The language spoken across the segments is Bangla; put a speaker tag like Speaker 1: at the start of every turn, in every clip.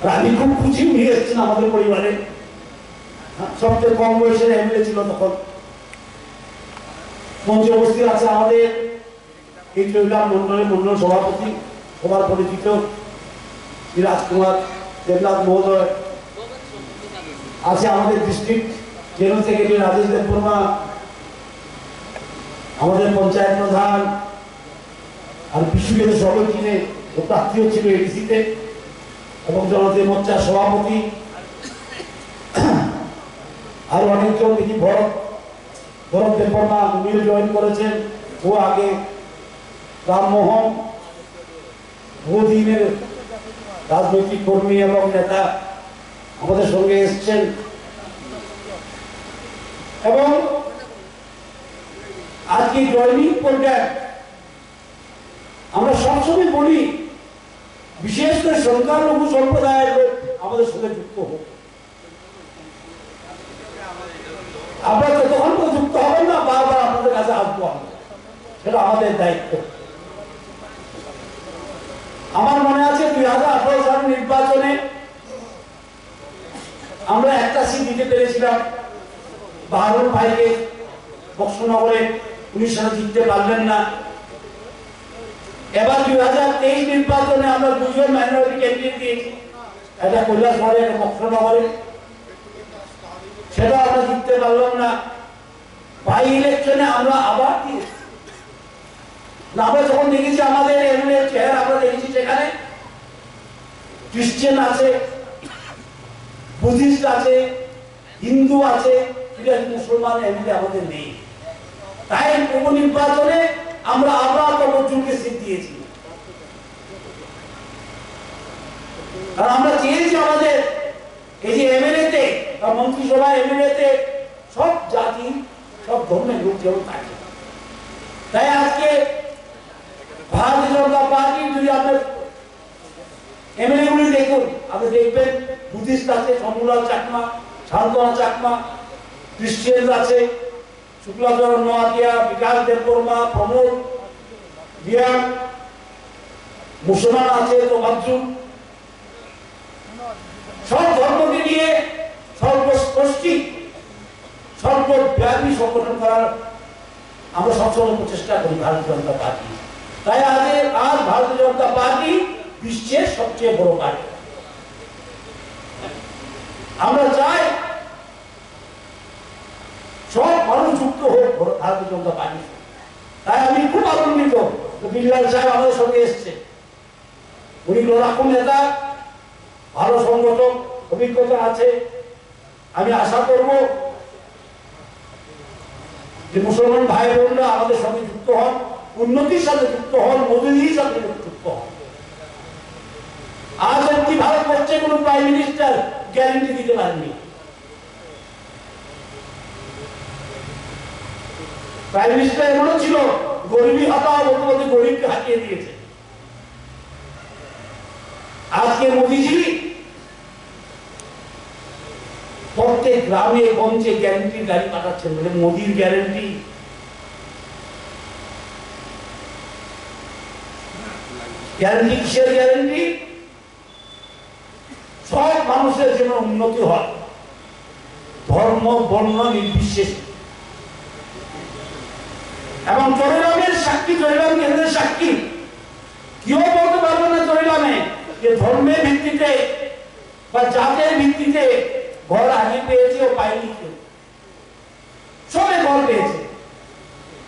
Speaker 1: আমি খুব খুশি নিয়ে এসেছেন আমাদের পরিবারে। সবচেয়ে কম বয়সের এমএলএ ছিল তখন। মঞ্চে উপস্থিত আছে আমাদের এই চৈলাম মন্ডলের মন্ডল সভাপতি, সবার পরিচিত শ্রী রাজকুমার দেবনাথ মহোদয়, আছে আমাদের district general secretary Rajesh Debbarma, আমাদের পঞ্চায়েত প্রধান, আর বিশ্ববিদ্যালয় সবাই চিনে, ও প্রার্থীও ছিল এডিসিতে, এবং জনতা মোর্চার সভাপতি আর অনেকজন দেখি ভরত দেববর্মা, উনিও জয়েন করেছেন। ও আগে রামমোহন বহুদিনের রাজনৈতিক কর্মী এবং নেতা আমাদের সঙ্গে এসছেন। এবং আজকে জয়নিং প্রোগ্রাম আমরা সবসময় বলি, বিশেষ করে সংখ্যালঘু সম্প্রদায়ের লোক আমাদের সঙ্গে যুক্ত হোক। আমরা যতক্ষণ যুক্ত হবেন না, বারবার আপনাদের কাছে আসবো, সেটা আমাদের দায়িত্ব। আমার মনে আছে 2018 সালের নির্বাচনে আমরা একটা সিট দিতে পেরেছিলাম বাহাদুর ভাইকে বক্সনগরে, উনি সাথে জিততে পারলেন না। এবার 2023 নির্বাচনে আমরা দুজন মাইনরিটি ক্যান্ডিডেট দিয়েছি, একটা কৈলাসহরে, একটা বক্সনগরে, সেটা আমরা জিততে পারলাম না। বাই ইলেকশনে আমরা আবার দিয়েছি। আমরা যখন দেখেছি আমাদের এমএলএ চেহারা, আমরা দেখেছি সেখানে খ্রিস্টান আছে, বুদ্ধিস্ট আছে, হিন্দু আছে, মুসলমান এমএলএ আমাদের নেই। তাই উপনির্বাচনে আমরা আবার তবজ্জুলকে সিট দিয়েছি। আর আমরা চেয়েছি আমাদের এই যে এমএলএতে বা মন্ত্রিসভা এমএলএতে সব জাতি, সব ধর্মের লোক যেমন থাকে। তাই আজকে ভারতীয় জনতা পার্টি যদি আপনার এমএলএ গুলি দেখুন, আপনি দেখবেন বুদ্ধিস্ট আছে, শম্ভুলাল চাকমা, শান্তনা চাকমা, খ্রিস্টান আছে, শুক্লাচরণ নোয়াতিয়া, বিকাশ দেববর্মা, প্রমোদ বিয়ান, মুসলমান আছে তোবাজ্জুল। সব ধর্মকে নিয়ে সর্বস্পষ্টি সর্বব্যাপী সংগঠন করার আমরা সবসময় প্রচেষ্টা করি ভারতীয় জনতা পার্টি। তাই আজ ভারতীয় জনতা পার্টি বিশ্বের সবচেয়ে বড় পার্টি। আমরা চাই সব মানুষ যুক্ত হোক ভারতীয় জনতা পার্টি। তাই আমি খুব আনন্দিত বিল্লাল সাহেব আমাদের সঙ্গে এসছে। উনি লড়াকু নেতা, ভালো সংগঠক, অভিজ্ঞতা আছে। আমি আশা করব যে মুসলমান ভাই বোনরা আমাদের সঙ্গে যুক্ত হন, উন্নতির সাথে যুক্ত হন, মোদীর সাথে যুক্ত হন। আজ অব্দি ভারতবর্ষে কোন প্রাইম মিনিস্টার গ্যারান্টি দিতে পারেননি। প্রাইম মিনিস্টার এমনও ছিল, গরিবী হটাও বলতে বলতে গরিবকে হাতিয়ে দিয়েছে। আজকে মোদীজি প্রত্যেক গ্রামে গঞ্জে গ্যারান্টির গাড়ি পাঠাচ্ছেন, বলে মোদীর গ্যারান্টি। গ্যারান্টি কিসের গ্যারান্টি? সব মানুষের যেন উন্নতি হয়, ধর্ম বর্ণ নির্বিশেষে। এবং চরিলামের সাক্ষী, চরিলাম কেন্দ্রের সাক্ষী, কেউ বলতে পারবে না চরিলামে যে ধর্মের ভিত্তিতে বা জাতের ভিত্তিতে ঘর আগে পেয়েছে ও পাইনি। কেউ সবে ঘর পেয়েছে,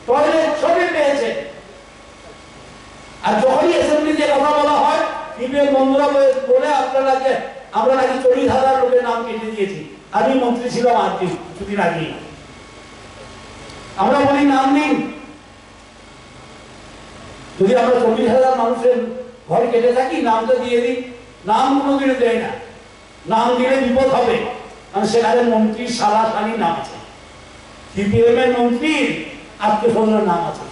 Speaker 1: টয়লেট সবে পেয়েছে। আর যখনই অ্যাসেম্বলিতে কথা বলা হয়, সিপিএম বন্ধুরা বলে আপনারা যে আমরা নাকি 40,000 লোকের নাম কেটে দিয়েছি। আমি মন্ত্রী ছিলাম আজ কিছুদিন আগে। আমরা বলি নাম দিন। যদি আমরা 40,000 মানুষের ঘর কেটে থাকি, নামটা দিয়ে দিই। নাম কোনোদিনও দেয় না, নাম দিলে বিপদ হবে। কারণ সেখানে মন্ত্রীর সালা সালি নাম আছে, সিপিএম এর মন্ত্রীর আত্মীয় স্বজনের নাম আছে।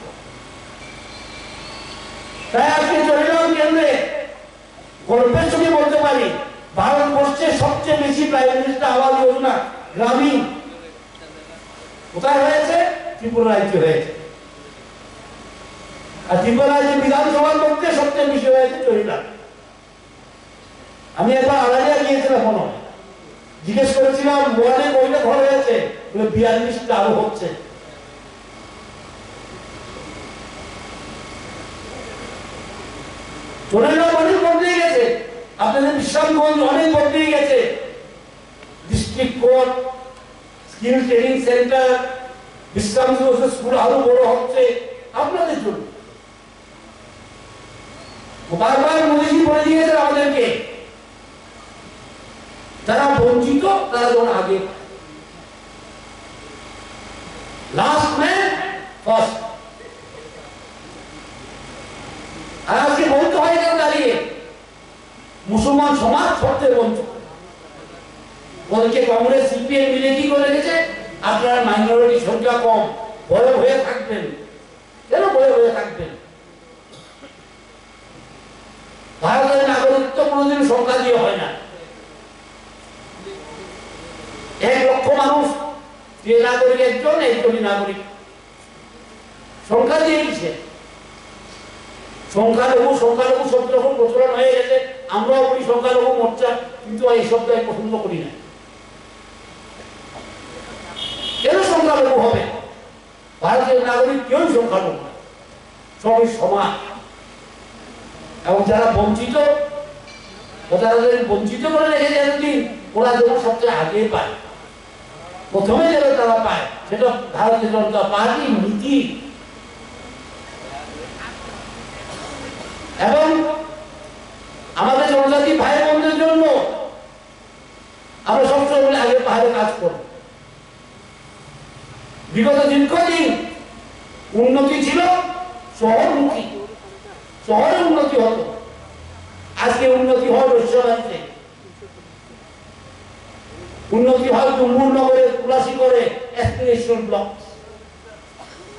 Speaker 1: তাই আজকে চরিলাম কেন্দ্রে গল্পের সঙ্গে বলতে পারি, ভারতবর্ষের সবচেয়ে বেশি প্রাইম মিনিস্টার আবাস যোজনা গ্রামীণ কোথায় হয়েছে? ত্রিপুরা রাজ্যে হয়েছে। আর ত্রিপুরা রাজ্যে বিধানসভার মধ্যে সবচেয়ে বেশি হয়েছে চরিলাম। আমি একবার আড়াইয়া এখনো। জিজ্ঞেস করেছিলাম ওয়ানে কয়টা ঘর হয়েছে, 42টা আরো হচ্ছে। চোরাইগাঁও অনেক বদলে গেছে, আপনাদের বিশ্রামগঞ্জ অনেক বদলে গেছে। District court, skill training centre, Bishramganj school আরো বড় হচ্ছে আপনাদের জন্য। বারবার মোদীজি বলে দিয়েছে আমাদেরকে, যারা বঞ্চিত তারা যেন আগে, লাস্ট ম্যান ফার্স্ট। আর আজকে বলতে হয় কেন দাঁড়িয়ে মুসলমান সমাজ সবচেয়ে বঞ্চিত। বলছে কংগ্রেস সিপিএম মিলে কি করে গেছে, আপনারা মাইনরিটি সংখ্যা কম, ভয় হয়ে থাকবেন। কেন ভয় হয়ে থাকবেন? ভারতের নাগরিকত্ব কোনোদিন সংখ্যা দিয়ে হয় না। 1 লক্ষ মানুষ, যে নাগরিক একজনই নাগরিক, সংখ্যা দিয়ে দিচ্ছে। সংখ্যালঘু শব্দ যখন প্রচলন হয়ে গেছে, আমরাও বলি সংখ্যালঘু মোর্চা, কিন্তু এই শব্দ আমি পছন্দ করি না। কেন সংখ্যালঘু হবে? ভারতের নাগরিক কেউ সংখ্যালঘু না, সবই সমান। এবং যারা বঞ্চিত, যারা বঞ্চিত করে রেখেছে এতদিন, ওরা যেন সবচেয়ে আগে পায়, প্রথমে যেন তারা পায়, সেটা ভারতীয় জনতা পার্টির নীতি। এবং আমাদের জনজাতি ভাই বোনদের জন্য আমরা সবসময় বলে আগে পাহাড়ে কাজ করব। বিগত দীর্ঘদিন উন্নতি ছিল শহরমুখী, শহরে উন্নতি হতো। আজকে উন্নতি হয় রস্যবাড়িতে, উন্নতি হয় ডুম্বুরনগরে, তুলাসী করে স্টেশন ব্লক,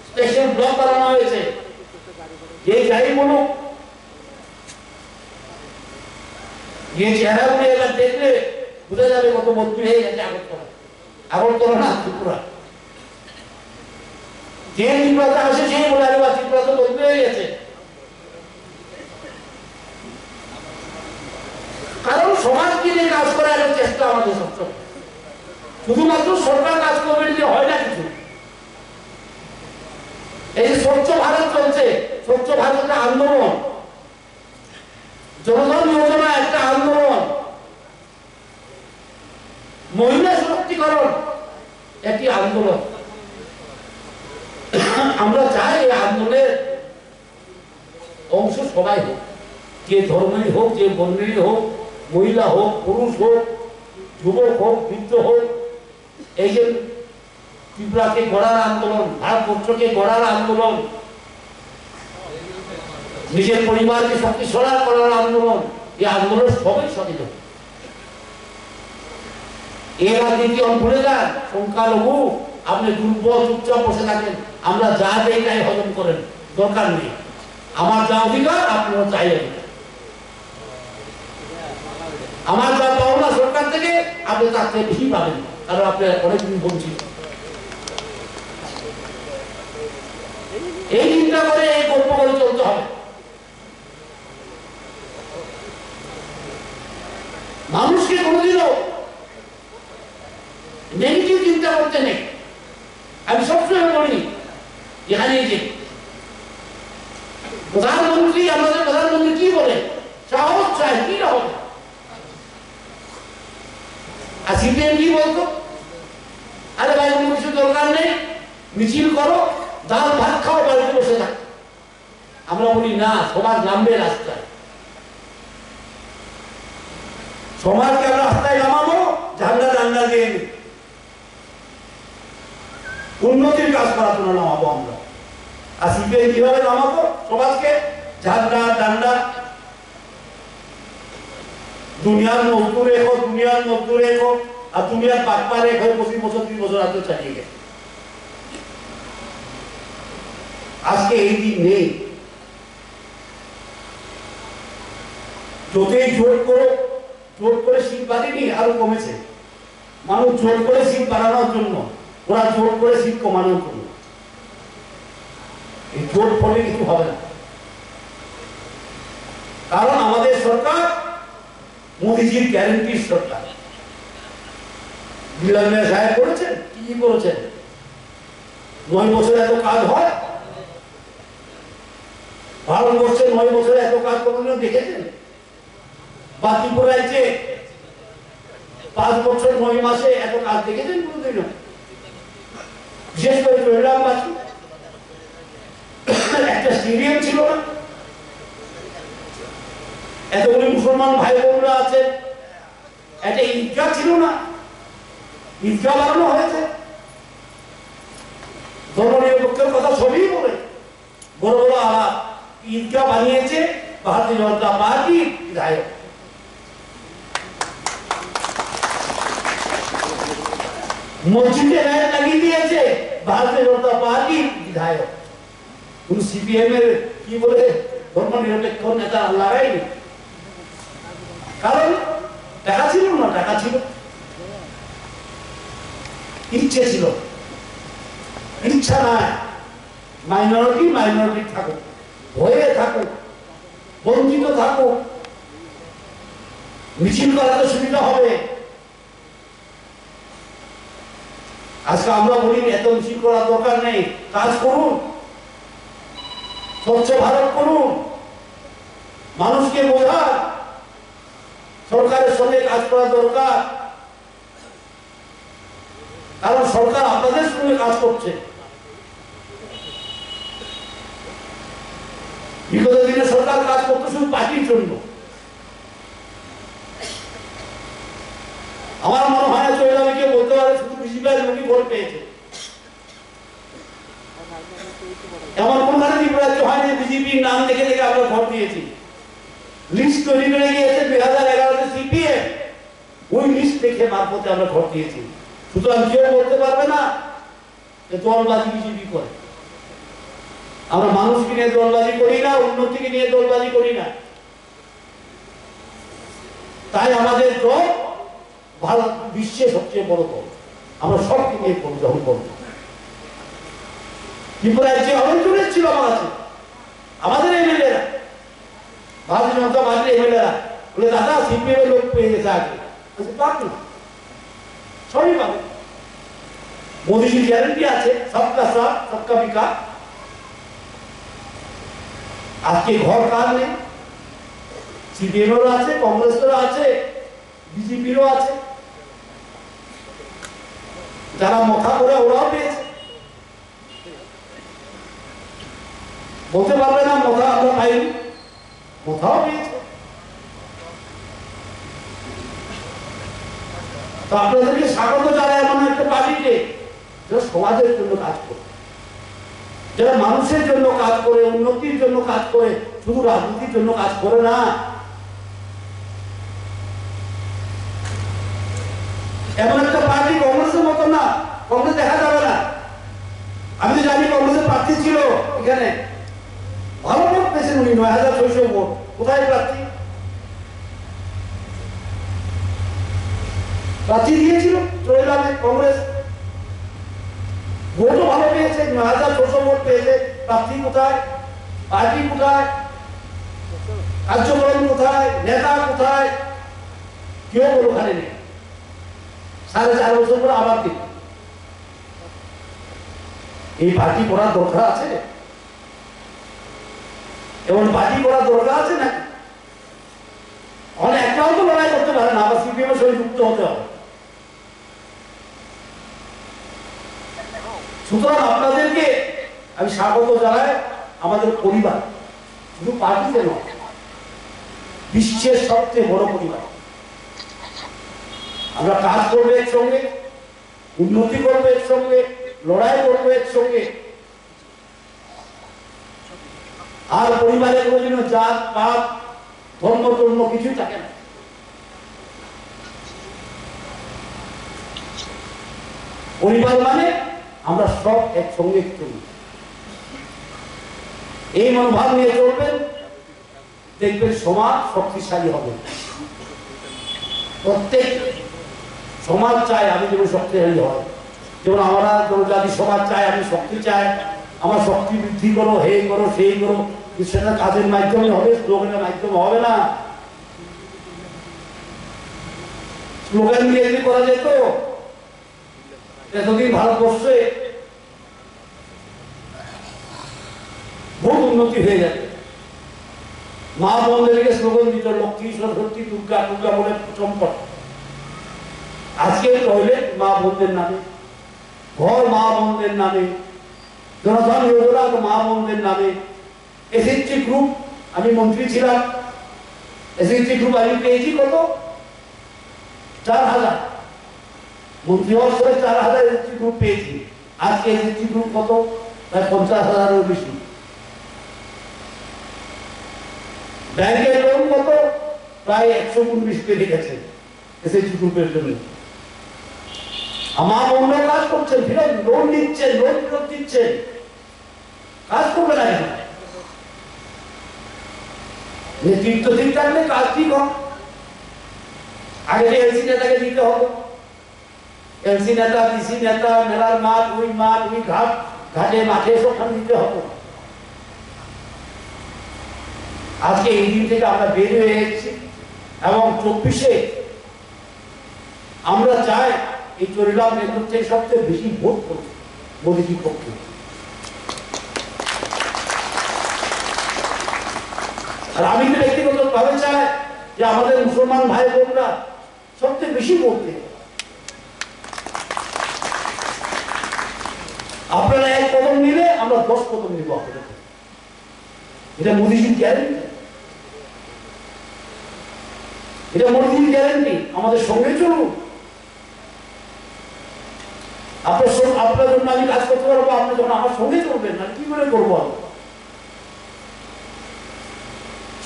Speaker 1: স্টেশন ব্লক বানানো হয়েছে। যে যাই বলুক, ये চেহারাগুলো এবার দেখলে বোঝা যাবে কত বদলি হয়ে গেছে আগরতলা। আগরতলা না, ত্রিপুরা। যে ত্রিপুরাতে আসে সেই বলে আরে বা ত্রিপুরা তো বদলি হয়ে গেছে। কারণ সমাজকে নিয়ে কাজ করার চেষ্টা আমাদের সবসময়। শুধুমাত্র সরকার কাজ করবে যে হয় না কিছু। এই যে স্বচ্ছ ভারত চলছে, স্বচ্ছ ভারত একটা আন্দোলন, জনধন যোজনা একটা আন্দোলন, মহিলা শক্তিকরণ একটি আন্দোলন। আমরা চাই এই আন্দোলনের অংশ সবাই হোক, যে ধর্মেরই হোক, যে বর্ণেরই হোক, মহিলা হোক, পুরুষ হোক, যুবক হোক, বৃদ্ধ হোক। এই যে ত্রিপুরাকে গড়ার আন্দোলন, ভারতবর্ষকে গড়ার আন্দোলন, নিজের পরিবারকে শক্তিশালী করার আন্দোলন, এই আন্দোলন সবাই সামিল হবে। এর রাজনীতি ভুলে যান, সংখ্যালঘু আপনি দুর্বল চুপচাপ বসে থাকেন, আমরা যা দেই তাই হজম করেন, দরকার নেই। আমার যা অধিকার আপনারা চাই অধিকার, আমার যা পাওনা সরকার থেকে আপনি তার থেকে বেশি পাবেন, কারণ আপনি অনেকদিন বঞ্চিত। এই চিন্তা করে এই গল্প করে চলতে হবে। মানুষকে কোনোদিনও নেগেটিভ চিন্তা করতে নেই। আমি সবসময় বলি, এখানে যে প্রধানমন্ত্রী, আমাদের প্রধানমন্ত্রী কি বলে, সাহস চাই, কি হবে। আর সিপিএম কি বলতো, আরে ভাই কোনো কিছু দরকার নেই, মিছিল করো, ডাল ভাত খাও, বাড়িতে বসে থাক। আমরা বলি না, সমাজ নামবে রাস্তায়। সমাজকে আমরা রাস্তায় নামাবো, ঝান্ডা ডান্ডা দিয়ে উন্নতির কাজ করার জন্য নামাবো আমরা। আর সিপিএম কিভাবে নামাবো সমাজকে, ঝান্ডা ডান্ডা, দুনিয়ার মজদুর রেখো, দুনিয়ার মজদুর রেখো, আর দুনিয়ার বাপ্পা রেখো। 25 বছর 30 বছর আগে চালিয়ে গেছে। আজকে এই দিন নেই। যতই জোর করে শীত বাড়েনি, আরো কমেছে। মানুষ জোর করে শীত বাড়ানোর জন্য, ওরা জোর করে শীত কমানোর জন্য। এই জোর ফলে কিছু হবে না, কারণ আমাদের সরকার মোদীজির গ্যারান্টির সরকার। বিলাল মিয়া সাহেব করেছেন, কি করেছেন? 9 বছরে এত কাজ হয়? ভারতবর্ষে 9 বছরে এত কাজ কোনোদিন দেখেছেন? বা ত্রিপুরায় যে 5 বছর 9 মাসে এত কাজ দেখেছেন কোনোদিনও? বিশেষ করে চৈরামবাসী একটা স্টেডিয়াম ছিল না, এতগুলি মুসলমান ভাই বোনরা আছে, একটা ঈদগাহ ছিল না, ঈদগাহ বানানো হয়েছে। ধর্মনিরপেক্ষের কথা সবই বলে বড় বড় আলাপ, ঈদগাহ বানিয়েছে ভারতীয় জনতা পার্টি বিধায়ক। মসজিদে লাইট লাগিয়ে দিয়েছে ভারতীয় জনতা পার্টি বিধায়ক। কোন সিপিএম এর কি বলে ধর্মনিরপেক্ষ নেতা লাগায়নি, কারণ টাকা ছিল না, টাকা ছিল, ইচ্ছে ছিল। ইচ্ছা নাই, মাইনরিটি মাইনরিটি থাকুক, হয়ে থাকুক, বঞ্চিত থাকুক, মিছিল করাতে সুবিধা হবে। আজকে আমরা বলি এত মিছিল করার দরকার নেই, কাজ করুন, স্বচ্ছ ভারত করুন, মানুষকে বোঝান সরকারের সঙ্গে কাজ করা দরকার, কারণ সরকার আপনাদের সঙ্গে কাজ করছে। বিগত দিনে সরকার কাজ করতে শুধু পার্টির জন্য। আমার মনে হয় না চৈরামকে বলতে পারে শুধু বিজেপির লোকই ভোট পেয়েছে, এমন কোনখানে নির্বাচিত হয়নি বিজেপির নাম দেখে দেখে আমরা ভোট দিয়েছি। লিস্ট তৈরি করে গিয়েছে 2011-তে সিপিএম, ওই লিস্ট দেখে মারফতে আমরা ভোট দিয়েছি। সুতরাং কেউ বলতে পারবে না যে দলবাজি বিজেপি করে। আমরা মানুষকে নিয়ে দলবাজি করি না, উন্নতিকে নিয়ে দলবাজি করি না। তাই আমাদের দল ভারত বিশ্বের সবচেয়ে বড় দল, আমরা সবকে নিয়ে গ্রহণ করব। ত্রিপুরায় যে অনেকজনের ছিল আমার কাছে, আমাদের এমএলএরা, ভারতীয় জনতা পার্টির এমএলএরা বলে দাদা সিপিএম এর লোক পেয়ে গেছে আগে, পাবো না, সবই পাবে। মোদীজির গ্যারেন্টি আছে সবকা সাথ সবকা বিকাশ। আজকে ঘর কার নেই, সিপিএমেরও আছে, কংগ্রেসেরও আছে, বিজেপিরও আছে, যারা মাথা করে ওরাও পেয়েছে। বলতে পারবে না মাথা আমরা পাইনি, মাথাও পেয়েছে। তো আপনাদেরকে স্বাগত জানাই এমন একটা পার্টিতে যারা সমাজের জন্য কাজ করে, যারা মানুষের জন্য কাজ করে, উন্নতির জন্য কাজ করে, শুধু রাজনীতির জন্য কাজ করে না। এমন একটা পার্টি কংগ্রেসের মতো না, কংগ্রেস দেখা যাবে না। আমি তো জানি কংগ্রেসের প্রার্থী ছিল এখানে, ভালো ভোট পেয়েছেন উনি, 9600 ভোট। কোথায় প্রার্থী? প্রার্থী দিয়েছিল চৈরামে কংগ্রেস, ভোটও ভালো পেয়েছে, 9600 ভোট পেয়েছে। প্রার্থী কোথায়? পার্টি কোথায়? কার্যক্রম কোথায়? নেতা কোথায়? কেউ ওখানে নেই। 4.5 বছর পরে আবার দিন। এই পার্টি করার দরকার আছে? এমন পার্টি করার দরকার আছে নাকি? একটাও তো লড়াই করতে পারে না, আবার সিপিএম এর সঙ্গে যুক্ত হতে হবে। সুতরাং আপনাদেরকে আমি স্বাগত জানাই। আমাদের পরিবার শুধু পার্টিতে নয়, বিশ্বের সবচেয়ে বড় পরিবার। আমরা কাজ করবো একসঙ্গে, উন্নতি করবো একসঙ্গে, লড়াই করবো একসঙ্গে। আর পরিবারের কোনো জাত পাত ধর্ম টর্ম কিছুই থাকে না। পরিবার মানে আমরা সব একসঙ্গে চলি। এই মনোভাব নিয়ে চলবেন, দেখবেন সমাজ শক্তিশালী হবে। প্রত্যেক সমাজ চায় আমি যেমন শক্তিশালী হয়, যেমন আমরা জনজাতি সমাজ চাই আমি শক্তি চাই, আমার শক্তি বৃদ্ধি করো, হে করো সেই করো, সেটা কাজের মাধ্যমে হবে, স্লোগানের মাধ্যমে হবে না। স্লোগান দিয়ে যদি করা যেত এতদিন ভারতবর্ষে বহু উন্নতি হয়ে যাবে। মা বোনদেরকে স্লোগান দিত লক্ষ্মী সরস্বতী দুর্গা দুর্গা বলে চম্পট। আজকে টয়লেট মা বোনদের নামে, ঘর মা বোনদের নামে, জনধন যোজনা মা বোনদের নামে। এসএসজি গ্রুপ, আমি মন্ত্রী ছিলাম, এসএসজি গ্রুপ আমি পেয়েছি কত? 4000। মন্ত্রী হওয়ার পরে 4000 এসএসজি গ্রুপ পেয়েছি। আজকে এসএসজি গ্রুপ কত? প্রায় 50,000-এরও বেশি। ব্যাংকের লোন কত? প্রায় 119 বেড়ে গেছে এসএসজি গ্রুপের জন্য। আমার অন্য কাজ করছেন, ফেরত লোন দিচ্ছেন, লোন ফেরত দিচ্ছেন, কাজ করবে না কেন? নেতৃত্ব ঠিক থাকলে কাজ ঠিক হয়। আগে এলসি নেতাকে দিতে হবে, এলসি নেতা, ডিসি নেতা, মেলার মাঠ, ওই মাঠ, ওই ঘাট, ঘাটে মাঠে সবখানে দিতে হবে। আজকে এই দিন থেকে আমরা বের হয়ে এসেছি এবং 24-এ আমরা চাই এই চরিলাম নেতৃত্ব থেকে সবচেয়ে বেশি ভোট করবে মোদীজির পক্ষে। আর আমি তো ব্যক্তিগত ভাবে চাই যে আমাদের মুসলমান ভাই বোনরা সবচেয়ে বেশি ভোট দেবে। আপনারা 1 কদম নিলে আমরা 10 কদম নিব আপনাদের। এটা মোদীজির গ্যারেন্টি, এটা মোদীজির গ্যারেন্টি। আমাদের সঙ্গে চলুন। আপনার জন্য আমি কাজ করতে পারবো, আপনি যখন আমার সঙ্গে চলবেন না কি করে করবো?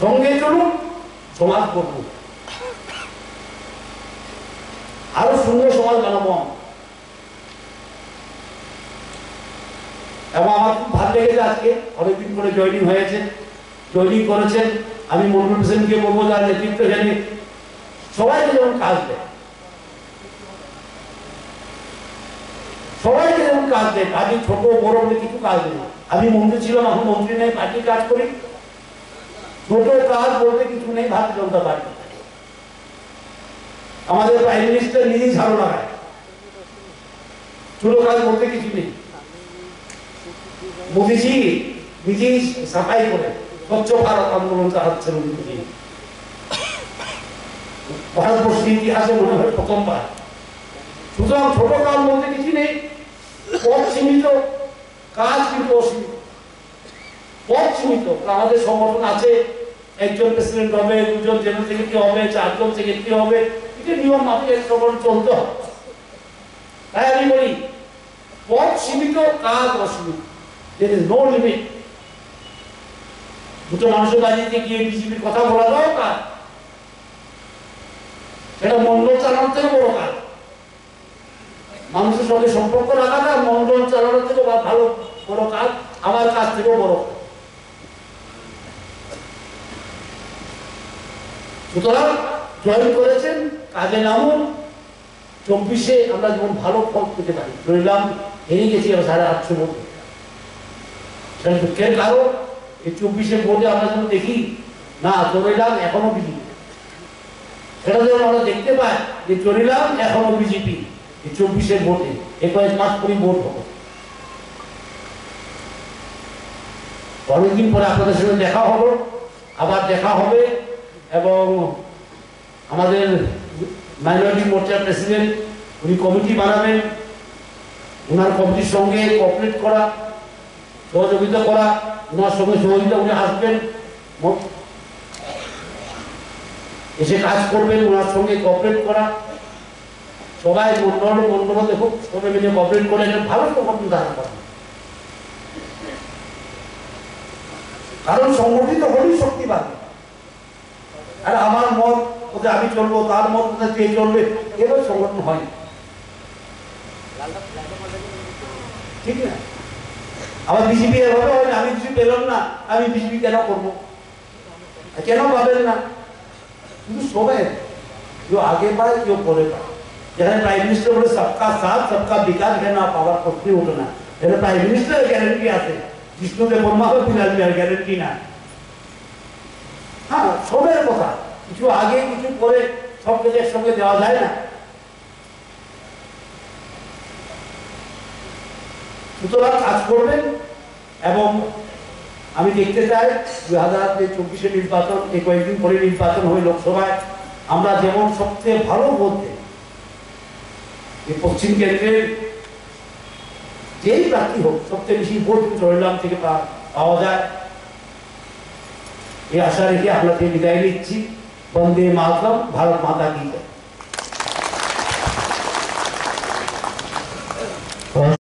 Speaker 1: সঙ্গে চলুন, সমাজ করব, আরো সুন্দর সমাজ বানাবো। এবং আমার খুব ভালো লেগেছে আজকে অনেকদিন করে জয়েনিং হয়েছে, জয়েনিং করেছেন। আমি মন্ডল প্রেসিডেন্টকে বলবো যার নেতৃত্ব জানি সবাইকে যেমন কাজ দেয়, সবাইকে যেমন কাজ দেয়, কাজে ছোট বড় বলে কিছু কাজ নেই। আমি মন্ত্রী ছিলাম, এখন মন্ত্রী নেই, পার্টি কাজ করি। ছোট কাজ বলতে কিছু নেই ভারতীয় জনতা পার্টি। আমাদের প্রাইম মিনিস্টার নিজেই ঝাড়ু লাগায়, ছোট কাজ বলতে কিছু নেই। মোদীজি নিজেই সাফাই করে স্বচ্ছ ভারত আন্দোলন চালাচ্ছেন। ভারতবর্ষের ইতিহাসে মনে হয় প্রথমবার। সুতরাং ছোট কাজ বলতে কিছু নেই, পথ সীমিত, কাজ কিন্তু অসীমিত। পথ সীমিত, আমাদের সংগঠন আছে, একজন প্রেসিডেন্ট হবে, 2জন জেনারেল সেক্রেটারি হবে, 4জন সেক্রেটারি হবে, এটা নিয়ম মাফিক সংগঠন চলতে হবে। তাই আমি বলি পথ সীমিত, কাজ অসীমিত। There is no limit. দুটো মানুষের বাড়িতে গিয়ে বিজেপির কথা বলা দরকার, সেটা মন্ডল চালানোর থেকে বড় কাজ। মানুষের সঙ্গে সম্পর্ক রাখাটা মন্ডল চালানোর থেকে ভালো বড় কাজ, আমার কাজ থেকেও বড়। সুতরাং জয়েন করেছেন, কাজে নামুন। 24-এ আমরা যেমন ভালো ফল পেতে পারি, ধরলাম হেরে গেছি 850 ভোট। সেটা দুঃখের কারণ এই 24-এর ভোটে আমরা যেন দেখি না চরিলাম এখনো বিজেপি, সেটা যেন আমরা দেখতে পাই যে চরিলাম এখনো বিজেপি। এই 24-এর ভোটে 21 মাস পরই ভোট হবে। অনেকদিন পরে আপনাদের সঙ্গে দেখা হলো, আবার দেখা হবে। এবং আমাদের মাইনরিটি মোর্চার প্রেসিডেন্ট উনি কমিটি বানাবেন, ওনার কমিটির সঙ্গে কোঅপারেট করা, সহযোগিতা করা, ওনার সঙ্গে সহযোগিতা উনি আসবেন, এসে কাজ করবেন, ওনার সঙ্গে কোঅপারেট করা। সবাই মন্ডল দেখুন, সবাই মিলে কোঅপারেট করে একটা ভালো সংগঠন দাঁড়া করা। কারণ সংগঠিত হলেই শক্তি পাবে। আর আমার মত কোথায় আমি চলবো, তার মত কোথায় কে চলবে, এভাবে সংগঠন হয় ঠিক না। আবার বিজেপি এভাবে হয় না, আমি কিছু পেলাম না, আমি বিজেপি কেন করবো, কেন পাবেন না? কিন্তু সবাই কেউ আগে পায়, কেউ পরে পায়। যেখানে প্রাইম মিনিস্টার বলে সবকা সাথ সবকা বিকাশ है না, পাওয়ার করতে হতো না। এখানে প্রাইম মিনিস্টার গ্যারেন্টি আছে, বিষ্ণুদেব বর্মা গ্যারেন্টি না। হ্যাঁ, সবের কথা, কিছু আগে কিছু পরে সব কিছু একসঙ্গে দেওয়া যায় না। সুতরাং কাজ করবেন। এবং আমি দেখতে চাই 2024 নির্বাচন, এই কয়েকদিন পরে নির্বাচন হবে লোকসভায়, আমরা যেমন সবচেয়ে ভালো বলতে এই পশ্চিম কেন্দ্রের যেই প্রার্থী হোক সবচেয়ে বেশি ভোট চট্টগ্রাম থেকে পাওয়া যায়, এই আশা রেখে আপনাকে বিদায় নিচ্ছি। বন্দে মাতরম, ভারত মাতা কি জয়।